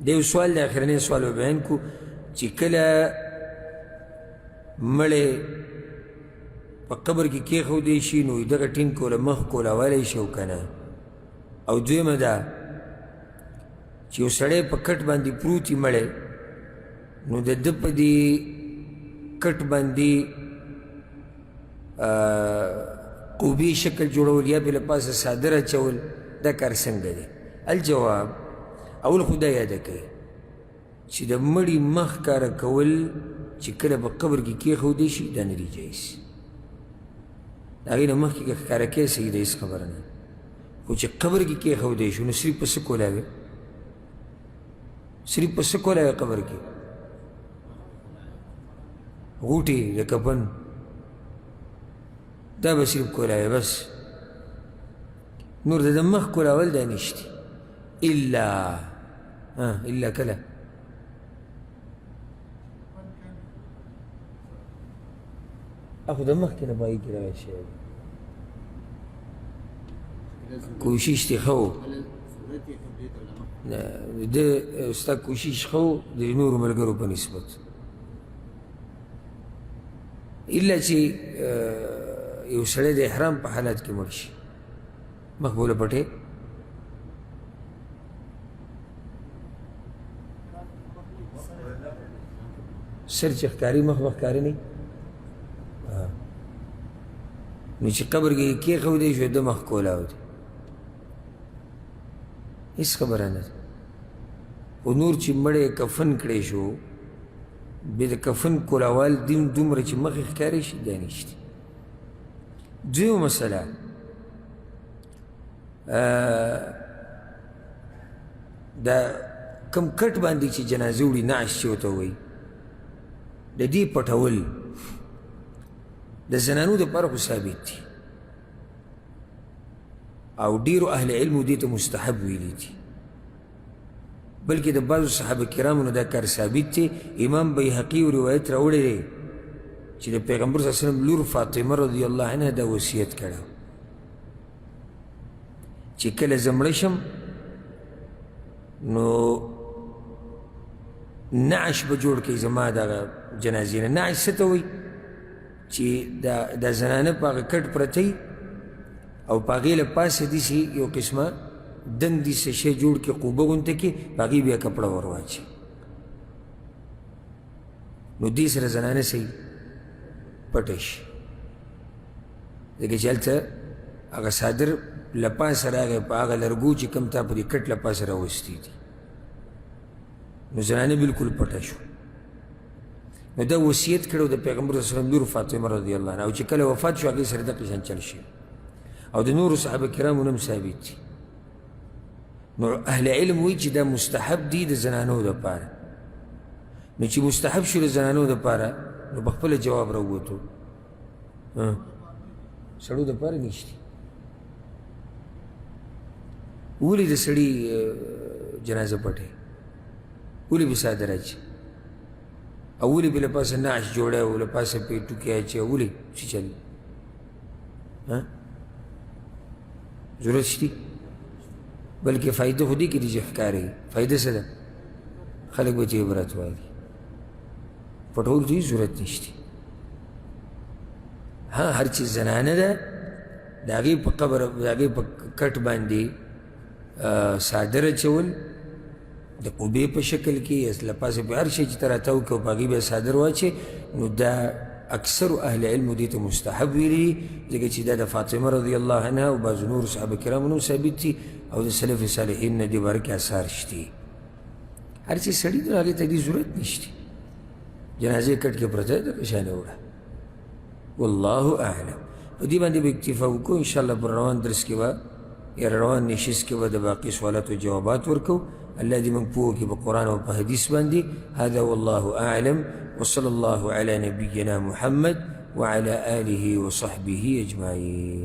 د یو سوال د اخرنی سوال به بیان کو چې کله مړی په قبر کې کېښودی شي نو دغه ټینګ کوله مخ کولاولی شي او که نه او دویمه ده چې یو سړی په کټ باندې پروت وي مړی نو د ده په دې کټ باندې قوبې شکل جوړول یا بې له پاسه څادر اچول دا کار څنګه دی؟ الجواب اول خو دا یاده کوي چې د مړي مخ ښکاره کول چې کله په قبر کې کېښودی شي دا نه دي جایز. د هغې نه مخکې که ښکاره کوې صحیح ده هېڅ خبره نه خو چې قبر کې کېښودی شو نو صرف په څه کولاوې؟ صرف په څه کولاوې قبر کې؟ غوټې د کفن دا به صرف کولاوې بس نور د مخ کولاول دا نشته الا کله اخو د مخکې نه باقي کې دغه شی کوشش دې ښه و د ستا کوشش ښه و د نورو ملګرو په نسبت الا چې یو سړی د احرام په حالت کې مړ شي مخ به له پټې سر چې ښکاري مخ به ښکاري نه نو چې قبر کې کېښودی شو د مخ کولاو دی هېڅ خبره نه ده خو نور چې مړی کفن کړی شو بیا د کفن کولاوال دومره چې مخ یې ښکاري شي دا نشته. دویمه مسله دا کم کټ باندې چې جنازه وړي نعش چې ورته وایي د دې پټول د زنانو دپاره خو ثابت دي او ډېرو اهل علمو دې ته مستحب ویلي دي بلکې د بعضو صحابه کرامو نه دا کار ثابت دی. امام بیهقي روایت راوړی دی چې د پیغمبر صلی الله علیه وسلم لور فاطمه رضی الله عنها دا وصیت کړی چې کله زه مړه شم نو نعش به جوړ کړئ زما دغه جنازې نه. نعش څه ته وایي؟ چې دا زنانه په هغه کټ پرته وي او په هغې له پاسه داسې یو قسمه دنګ داسې شی جوړ کړي قوبه غونته کړي په هغې بیا کپړه ور واچي نو دې سره زنانه صحیح پټه شي ځکه چې هلته هغه څادر له پاسه راغی په هغه لرګو چې کوم تا په دې کټ له پاسه راوستي دي نو زنانه بلکل پټه شو. نو دا وصیت کړی د پیغمبر صلی الله علیه وسلم لور فاطمه رضی الله عنها او چې کله وفات شو هغې سره دغه شان چل شي او د نورو صحابه کرامو نه هم ثابت دي. نو اهل علم وایي چې دا مستحب دي د زنانو دپاره نو چې مستحب شو د زنانو دپاره نو په خپله جواب راووتو سړو دپاره نشته. ولې د سړي جنازه پټې ولې به څادر اچي او ولې بې له پاسه نعش جوړی او له پاسه پې ټوکې اچي ولې څه چل ضرورت شته بلکې فایده خو دې کې دي چې ښکاري فایده څه ده خلک به چې عبرت وایي پټول ته ضرورت نشته. هر چې زنانه ده د هغې په قبر د هغې په کټ باندې څادر اچول د قبې په شکل کې یا له پاسه به هر شی چې ته راتاو کړې او په هغې به څادر واچې نو دا اکثرو اهل علمو دې ته مستحب ویلي ځکه چې دا د فاطمه رضی الله عنها او بعضو نورو صحابه کرامو نه ثابت دي او د سلف صالحین نه دې باره کې اثار شته. هر چې سړي دی نو هغې ته دې ضرورت نشته جنازې کټ کې پرته دغه شانې وړه والله اعلم. په دې باندې به اکتفا وکړو انشاءالله پر روان درس کې به یا روان نشست کې به د باقي سوالاتو جوابات ورکو. الله دې موږ پوه کړي په قرآن او په حدیث باندې. هذا والله اعلم وصلى الله على نبينا محمد وعلى آله وصحبه أجمعين.